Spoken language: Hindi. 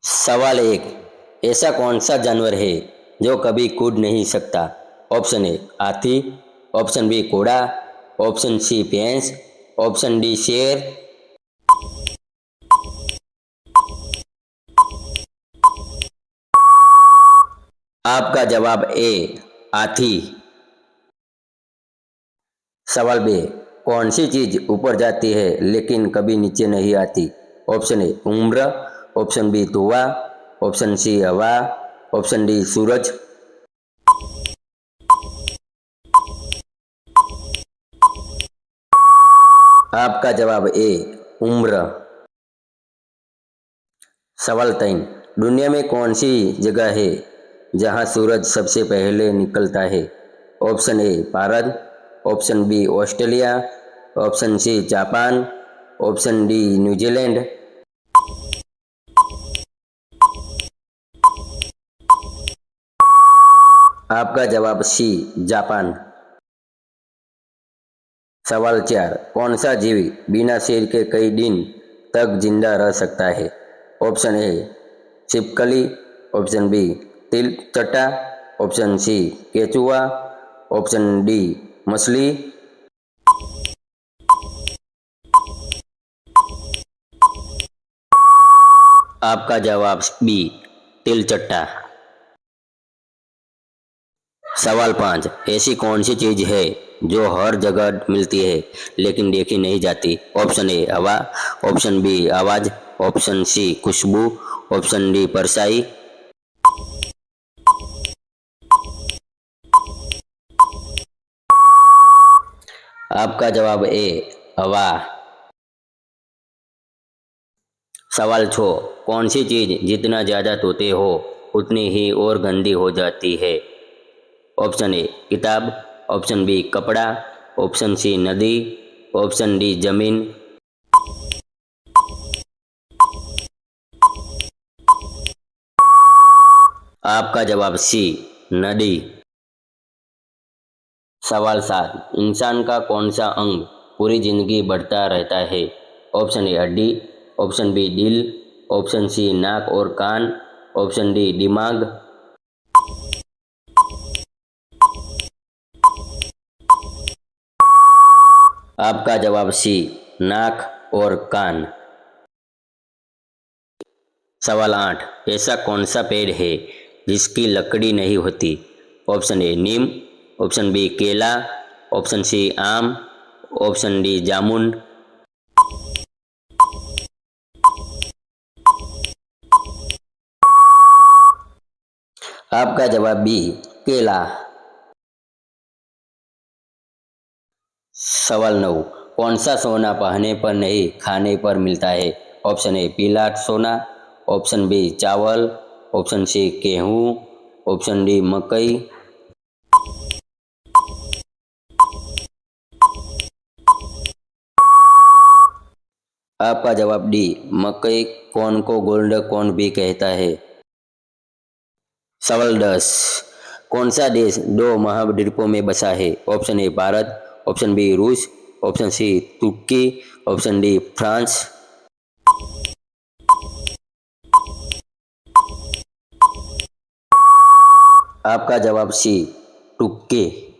सवाल एक, ऐसा कौन सा जानवर है जो कभी कूद नहीं सकता? ऑप्शन ए हाथी, ऑप्शन बी घोड़ा, ऑप्शन सी भैंस, ऑप्शन डी शेर। आपका जवाब ए हाथी। सवाल बे, कौन सी चीज ऊपर जाती है लेकिन कभी नीचे नहीं आती? ऑप्शन ए उम्र, ऑप्शन बी धुआं, ऑप्शन सी हवा, ऑप्शन डी सूरज। आपका जवाब ए उम्र। सवाल 3, दुनिया में कौन सी जगह है जहां सूरज सबसे पहले निकलता है? Option A Bharat, option B Australia, option C Japan, option D New Zealand. आपका जवाब सी जापान। सवाल 4, कौन सा जीव बिना सिर के कई दिन तक जिंदा रह सकता है? ऑप्शन ए छिपकली, ऑप्शन बी तिल चट्टा, ऑप्शन सी केचुआ, ऑप्शन डी मछली। आपका जवाब बी तिल चट्टा। सवाल 5, ऐसी कौन सी चीज है जो हर जगह मिलती है लेकिन देखी नहीं जाती? ऑप्शन ए हवा, ऑप्शन बी आवाज, ऑप्शन सी खुशबू, ऑप्शन डी परछाई। आपका जवाब ए हवा। सवाल 6, कौन सी चीज जितना ज्यादा धोते हो उतनी ही और गंदी हो जाती है? ऑप्शन ए किताब, ऑप्शन बी कपड़ा, ऑप्शन सी नदी, ऑप्शन डी जमीन। आपका जवाब सी नदी। सवाल 7, इंसान का कौन सा अंग पूरी जिंदगी बढ़ता रहता है? ऑप्शन ए हड्डी, ऑप्शन बी दिल, ऑप्शन सी नाक और कान, ऑप्शन डी दिमाग। आपका जवाब सी नाक और कान। सवाल 8, ऐसा कौन सा पेड़ है जिसकी लकड़ी नहीं होती? ऑप्शन ए नीम, ऑप्शन बी केला, ऑप्शन सी आम, ऑप्शन डी जामुन। आपका जवाब बी केला। सवाल 9, कौन सा सोना पहनने पर नहीं खाने पर मिलता है? ऑप्शन ए पीला सोना, ऑप्शन बी चावल, ऑप्शन सी गेहूँ, ऑप्शन डी मकई। आपका जवाब डी मकई कॉर्न को गोल्ड कॉर्न भी कहता है। सवाल 10, कौन सा देश दो महाद्वीपों में बसा है? Option A Bharat, option B रूस, ऑप्शन सी तुर्की, ऑप्शन डी फ्रांस। आपका जवाब सी तुर्की।